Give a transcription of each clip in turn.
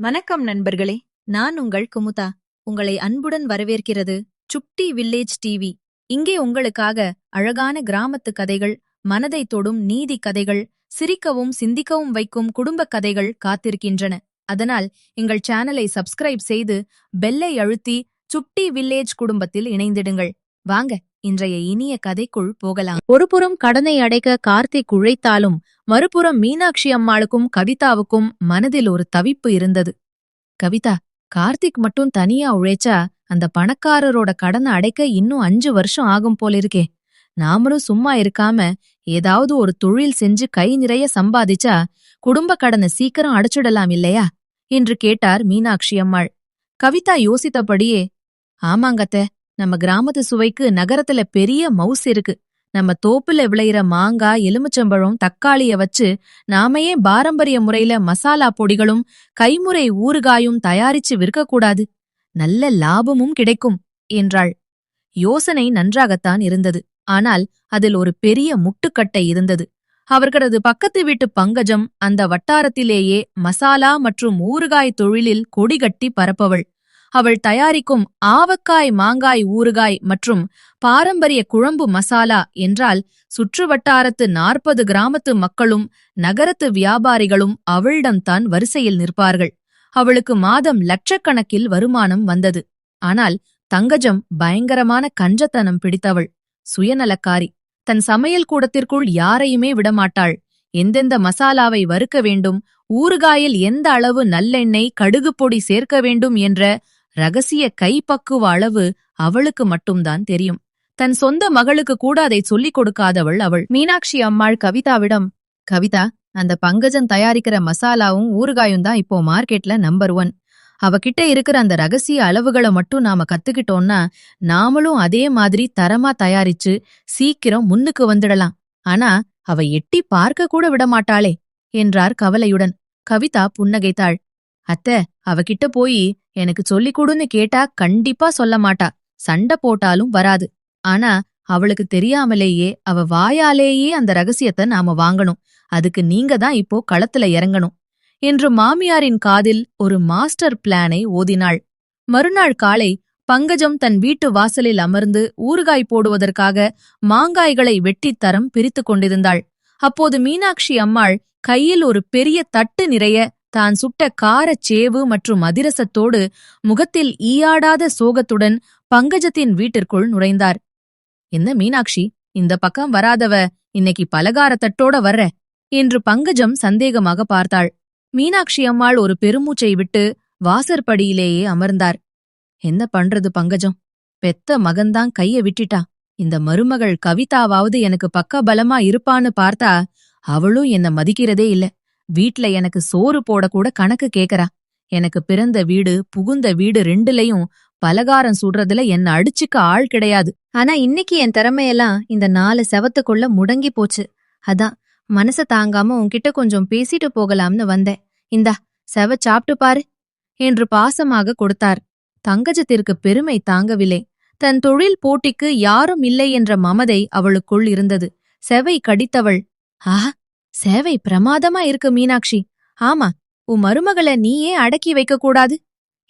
வணக்கம் நண்பர்களே, நான் உங்கள் குமுதா. உங்களை அன்புடன் வரவேற்கிறது சுட்டி வில்லேஜ் டிவி. இங்கே உங்களுக்காக அழகான கிராமத்து கதைகள், மனதை தொடும் நீதி கதைகள், சிரிக்கவும் சிந்திக்கவும் வைக்கும் குடும்ப கதைகள் காத்திருக்கின்றன. அதனால் எங்கள் சேனலை சப்ஸ்கிரைப் செய்து பெல்லை அழுத்தி சுட்டி வில்லேஜ் குடும்பத்தில் இணைந்திடுங்கள். வாங்க, இன்றைய இனிய கதைக்குள் போகலாம். ஒருபுறம் கடனை அடைக்க கார்த்திக் உழைத்தாலும் மறுபுறம் மீனாட்சி அம்மாளுக்கும் கவிதாவுக்கும் மனதில் ஒரு தவிப்பு இருந்தது. கவிதா, கார்த்திக் மட்டும் தனியா உழைச்சா அந்த பணக்காரரோட கடனை அடைக்க இன்னும் 5 வருஷம் ஆகும் போலிருக்கே. நாமளும் சும்மா இருக்காம ஏதாவது ஒரு தொழில் செஞ்சு கை நிறைய சம்பாதிச்சா குடும்ப கடனை சீக்கிரம் அடைச்சிடலாம் இல்லையா என்று கேட்டார் மீனாட்சி அம்மாள். கவிதா யோசித்தபடியே, ஆமாங்கத்த, நம்ம கிராமத்து சுவைக்கு நகரத்துல பெரிய மவுஸ் இருக்கு. நம்ம தோப்புல விளையிற மாங்காய், எலுமிச்சம்பழம், தக்காளிய வச்சு நாம ஏன் பாரம்பரிய முறையில மசாலா பொடிகளும் கைமுறை ஊறுகாயும் தயாரிச்சு விற்கக்கூடாது? நல்ல லாபமும் கிடைக்கும் என்றாள். யோசனை நன்றாகத்தான் இருந்தது. ஆனால் அதில் ஒரு பெரிய முட்டுக்கட்டை இருந்தது. அவர்களது பக்கத்து வீட்டு பங்கஜம் அந்த வட்டாரத்திலேயே மசாலா மற்றும் ஊறுகாய் தொழிலில் கொடிகட்டி பரப்பவள். அவள் தயாரிக்கும் ஆவக்காய் மாங்காய் ஊறுகாய் மற்றும் பாரம்பரிய குழம்பு மசாலா என்றால் சுற்றுவட்டாரத்து 40 கிராமத்து மக்களும் நகரத்து வியாபாரிகளும் அவளிடம்தான் வரிசையில் நிற்பார்கள். அவளுக்கு மாதம் லட்சக்கணக்கில் வருமானம் வந்தது. ஆனால் தங்கஜம் பயங்கரமான கஞ்சத்தனம் பிடித்தவள், சுயநலக்காரி. தன் சமையல் கூடத்திற்குள் யாரையுமே விடமாட்டாள். எந்தெந்த மசாலாவை வறுக்க வேண்டும், ஊறுகாயில் எந்த அளவு நல்லெண்ணெய் கடுகு பொடி சேர்க்க வேண்டும் என்ற ரகசிய கைப்பக்குவ அளவு அவளுக்கு மட்டும்தான் தெரியும். தன் சொந்த மகளுக்கு கூட அதை சொல்லிக் கொடுக்காதவள் அவள். மீனாட்சி அம்மாள் கவிதாவிடம், கவிதா, அந்த பங்கஜம் தயாரிக்கிற மசாலாவும் ஊறுகாயும் தான் இப்போ மார்க்கெட்ல நம்பர் 1. அவகிட்ட இருக்கிற அந்த ரகசிய அளவுகளை மட்டும் நாம கத்துக்கிட்டோம்னா நாமளும் அதே மாதிரி தரமா தயாரிச்சு சீக்கிரம் முன்னுக்கு வந்துடலாம். ஆனா அவ எட்டி பார்க்க கூட விடமாட்டாளே என்றார் கவலையுடன். கவிதா புன்னகைத்தாள். அத்தை, அவகிட்ட போய் எனக்கு சொல்லிக் கொடுன்னு கேட்டா கண்டிப்பா சொல்ல மாட்டா. சண்டை போட்டாலும் வராது. ஆனா அவளுக்கு தெரியாமலேயே அவ வாயாலேயே அந்த ரகசியத்தை நாம வாங்கணும். அதுக்கு நீங்க தான் இப்போ களத்துல இறங்கணும் என்று மாமியாரின் காதில் ஒரு மாஸ்டர் பிளானை ஓதினாள். மறுநாள் காலை பங்கஜம் தன் வீட்டு வாசலில் அமர்ந்து ஊறுகாய் போடுவதற்காக மாங்காய்களை வெட்டித்தரம் பிரித்து கொண்டிருந்தாள். அப்போது மீனாட்சி அம்மாள் கையில் ஒரு பெரிய தட்டு நிறைய தான் சுட்ட காரச் சேவு மற்றும் அதிரசத்தோடு முகத்தில் ஈயாடாத சோகத்துடன் பங்கஜத்தின் வீட்டிற்குள் நுழைந்தார். என்ன மீனாட்சி, இந்த பக்கம் வராதவ இன்னைக்கு பலகாரத்தட்டோட வர்ற என்று பங்கஜம் சந்தேகமாக பார்த்தாள். மீனாட்சி அம்மாள் ஒரு பெருமூச்சை விட்டு வாசற்படியிலேயே அமர்ந்தார். என்ன பண்றது பங்கஜம், பெத்த மகன்தான் கைய விட்டுட்டா. இந்த மருமகள் கவிதாவாவது எனக்கு பக்கபலமா இருப்பான்னு பார்த்தா அவளும் என்ன மதிக்கிறதே இல்ல. வீட்ல எனக்கு சோறு போடக்கூட கணக்கு கேக்கறா. எனக்கு பிறந்த வீடு புகுந்த வீடு 2லயும் பலகாரம் சுடுறதுல என்ன அடிச்சுக்க ஆள் கிடையாது. ஆனா இன்னைக்கு என் திறமையெல்லாம் இந்த 4 செவத்துக்குள்ள முடங்கி போச்சு. அதான் மனச தாங்காம உன்கிட்ட கொஞ்சம் பேசிட்டு போகலாம்னு வந்தேன். இந்தா, செவ சாப்பிட்டு பாரு என்று பாசமாக கொடுத்தார். தங்கஜத்திற்கு பெருமை தாங்கவில்லை. தன் தொழில் போட்டிக்கு யாரும் இல்லை என்ற மமதை அவளுக்குள் இருந்தது. செவை கடித்தவள், ஆஹா, சேவை பிரமாதமா இருக்கு மீனாட்சி. ஆமா, உன் மருமகளை நீயே அடக்கி வைக்க கூடாது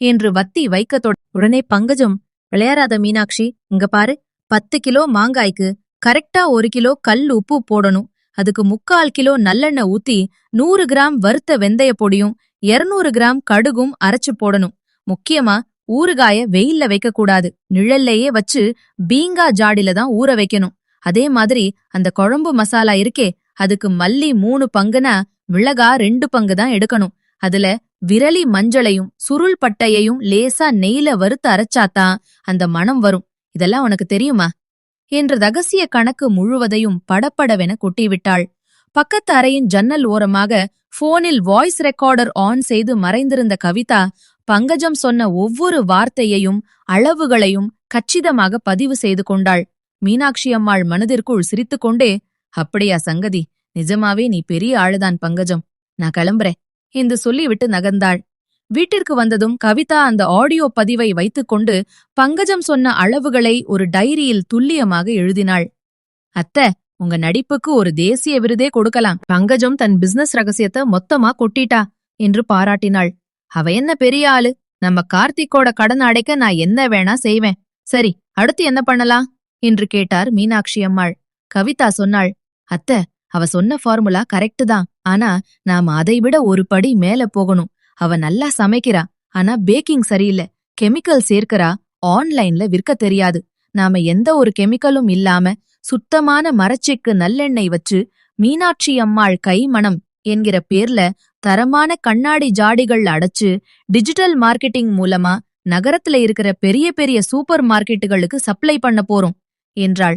என்று வத்தி வைக்கத்தோட உடனே பங்கஜம், விளையாடாத மீனாட்சி, இங்க பாரு, 10 கிலோ மாங்காய்க்கு கரெக்டா 1 கிலோ கல் உப்பு போடணும். அதுக்கு 3/4 கிலோ நல்லெண்ணெய் ஊத்தி 100 கிராம் வறுத்த வெந்தய பொடியும் 200 கிராம் கடுகும் அரைச்சு போடணும். முக்கியமா ஊறுகாய வெயில்ல வைக்க கூடாது, நிழல்லையே வச்சு பீங்கா ஜாடில தான் ஊற வைக்கணும். அதே மாதிரி அந்த குழம்பு மசாலா இருக்கே, அதுக்கு மல்லி 3 பங்குனா மிளகா 2 பங்கு தான் எடுக்கணும். அதுல விரலி மஞ்சளையும் சுருள் பட்டையையும் லேசா நெய்ல வறுத்து அரைச்சாதான் அந்த மணம் வரும். இதெல்லாம் உனக்கு தெரியுமா என்று ரகசிய கணக்கு முழுவதையும் படப்படவென கொட்டிவிட்டாள். பக்கத்து அறையின் ஜன்னல் ஓரமாக போனில் வாய்ஸ் ரெக்கார்டர் ஆன் செய்து மறைந்திருந்த கவிதா பங்கஜம் சொன்ன ஒவ்வொரு வார்த்தையையும் அளவுகளையும் கச்சிதமாக பதிவு செய்து கொண்டாள். மீனாட்சி அம்மாள் மனதிற்குள் சிரித்துக்கொண்டே, அப்படியா சங்கதி, நிஜமாவே நீ பெரிய ஆளுதான் பங்கஜம், நான் கிளம்புறேன் என்று சொல்லிவிட்டு நகர்ந்தாள். வீட்டிற்கு வந்ததும் கவிதா அந்த ஆடியோ பதிவை வைத்துக்கொண்டு பங்கஜம் சொன்ன அளவுகளை ஒரு டைரியில் துல்லியமாக எழுதினாள். அத்தை, உங்க நடிப்புக்கு ஒரு தேசிய விருதே கொடுக்கலாம். பங்கஜம் தன் பிசினஸ் ரகசியத்தை மொத்தமா கொட்டிட்டா என்று பாராட்டினாள். அவ என்ன பெரிய ஆளு? நம்ம கார்த்திக்கோட கடன் அடைக்க நான் என்ன வேணா செய்வேன். சரி, அடுத்து என்ன பண்ணலாம் என்று கேட்டார் மீனாட்சி அம்மாள். கவிதா சொன்னாள், அத்த, அவ சொன்ன ஃபார்முலா கரெக்ட் தான். ஆனா நாம அதைவிட ஒரு படி மேல போகணும். அவ நல்லா சமைக்கிறா, ஆனா பேக்கிங் சரியில்லை. கெமிக்கல் சேர்க்கிறா, ஆன்லைன்ல விற்க தெரியாது. நாம எந்த ஒரு கெமிக்கலும் இல்லாம சுத்தமான மரச்செக்கு நல்லெண்ணெய் வச்சு மீனாட்சி அம்மாள் கைமணம் என்கிற பேர்ல தரமான கண்ணாடி ஜாடிகள் அடைச்சு டிஜிட்டல் மார்க்கெட்டிங் மூலமா நகரத்துல இருக்கிற பெரிய பெரிய சூப்பர் மார்க்கெட்டுகளுக்கு சப்ளை பண்ண போறோம் என்றாள்.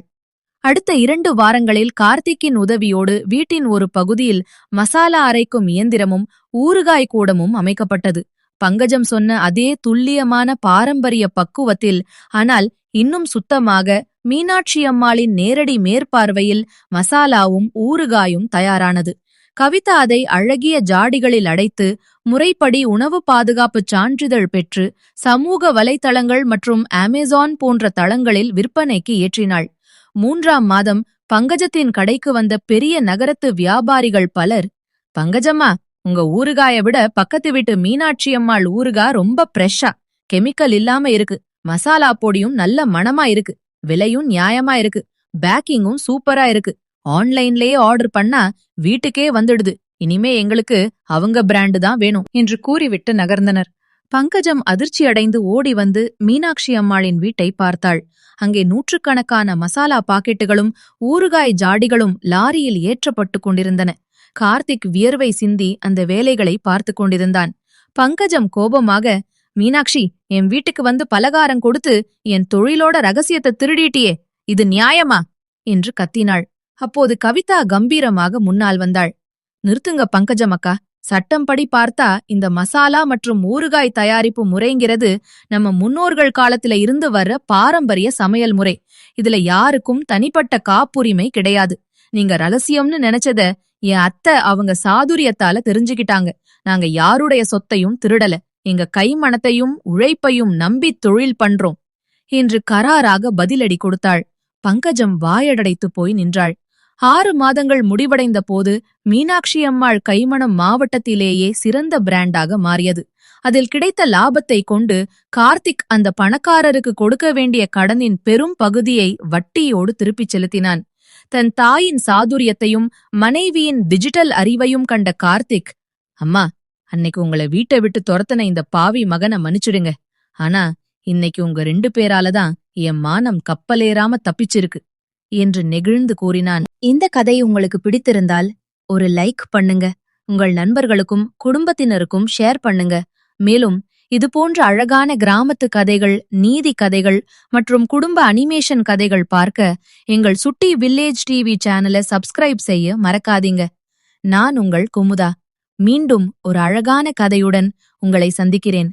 அடுத்த 2 வாரங்களில் கார்த்திக்கின் உதவியோடு வீட்டின் ஒரு பகுதியில் மசாலா அரைக்கும் இயந்திரமும் ஊறுகாய் கூடமும் அமைக்கப்பட்டது. பங்கஜம் சொன்ன அதே துல்லியமான பாரம்பரிய பக்குவத்தில், ஆனால் இன்னும் சுத்தமாக, மீனாட்சி அம்மாளின் நேரடி மேற்பார்வையில் மசாலாவும் ஊறுகாயும் தயாரானது. கவிதா அதை அழகிய ஜாடிகளில் அடைத்து முறைப்படி உணவு பாதுகாப்புச் சான்றிதழ் பெற்று சமூக வலைத்தளங்கள் மற்றும் அமேசான் போன்ற தளங்களில் விற்பனைக்கு ஏற்றினாள். 3ஆம் மாதம் பங்கஜத்தின் கடைக்கு வந்த பெரிய நகரத்து வியாபாரிகள் பலர், பங்கஜம்மா, உங்க ஊறுகாய விட பக்கத்து வீட்டு மீனாட்சி அம்மாள் ஊறுகா ரொம்ப ஃப்ரெஷ்ஷா, கெமிக்கல் இல்லாம இருக்கு. மசாலா பொடியும் நல்ல மணமா இருக்கு. விலையும் நியாயமா இருக்கு. பேக்கிங்கும் சூப்பரா இருக்கு. ஆன்லைன்லயே ஆர்டர் பண்ணா வீட்டுக்கே வந்துடுது. இனிமே எங்களுக்கு அவங்க பிராண்டு தான் வேணும் என்று கூறிவிட்டு நகர்ந்தனர். பங்கஜம் அதிர்ச்சியடைந்து ஓடி வந்து மீனாட்சி அம்மாளின் வீட்டை பார்த்தாள். அங்கே நூற்றுக்கணக்கான மசாலா பாக்கெட்டுகளும் ஊறுகாய் ஜாடிகளும் லாரியில் ஏற்றப்பட்டு கொண்டிருந்தன. கார்த்திக் வியர்வை சிந்தி அந்த வேலைகளை பார்த்து கொண்டிருந்தான். பங்கஜம் கோபமாக, மீனாட்சி, என் வீட்டுக்கு வந்து பலகாரம் கொடுத்து என் தொழிலோட ரகசியத்தை திருடிட்டியே, இது நியாயமா என்று கத்தினாள். அப்போது கவிதா கம்பீரமாக முன்னால் வந்தாள். நிறுத்துங்க பங்கஜம் அக்கா, சட்டம்படி பார்த்தா இந்த மசாலா மற்றும் ஊறுகாய் தயாரிப்பு முறைங்கிறது நம்ம முன்னோர்கள் காலத்துல இருந்து வர்ற பாரம்பரிய சமையல் முறை. இதுல யாருக்கும் தனிப்பட்ட காப்புரிமை கிடையாது. நீங்க ரகசியம்னு நினைச்சத என் அத்தை அவங்க சாதுரியத்தால தெரிஞ்சுக்கிட்டாங்க. நாங்க யாருடைய சொத்தையும் திருடல. எங்க கைமணத்தையும் உழைப்பையும் நம்பி தொழில் பண்றோம் என்று கராராக பதிலடி கொடுத்தாள். பங்கஜம் வாயடைத்து போய் நின்றாள். 6 மாதங்கள் முடிவடைந்த போது மீனாட்சி அம்மாள் கைமணம் மாவட்டத்திலேயே சிறந்த பிராண்டாக மாறியது. அதில் கிடைத்த லாபத்தை கொண்டு கார்த்திக் அந்த பணக்காரருக்கு கொடுக்க வேண்டிய கடனின் பெரும் பகுதியை வட்டியோடு திருப்பிச் செலுத்தினான். தன் தாயின் சாதுரியத்தையும் மனைவியின் டிஜிட்டல் அறிவையும் கண்ட கார்த்திக், அம்மா, அன்னைக்கு உங்களை வீட்டை விட்டு துரத்தன இந்த பாவி மகனை மன்னிச்சிடுங்க. ஆனா இன்னைக்கு உங்க 2 பேராலதான் என் மானம் கப்பலேறாம தப்பிச்சிருக்கு என்று நெகிழ்ந்து கூறினான். இந்த கதை உங்களுக்கு பிடித்திருந்தால் ஒரு லைக் பண்ணுங்க. உங்கள் நண்பர்களுக்கும் குடும்பத்தினருக்கும் ஷேர் பண்ணுங்க. மேலும் இதுபோன்ற அழகான கிராமத்து கதைகள், நீதி கதைகள் மற்றும் குடும்ப அனிமேஷன் கதைகள் பார்க்க எங்கள் சுட்டி வில்லேஜ் டிவி சேனலை சப்ஸ்கிரைப் செய்ய மறக்காதீங்க. நான் உங்கள் குமுதா. மீண்டும் ஒரு அழகான கதையுடன் உங்களை சந்திக்கிறேன்.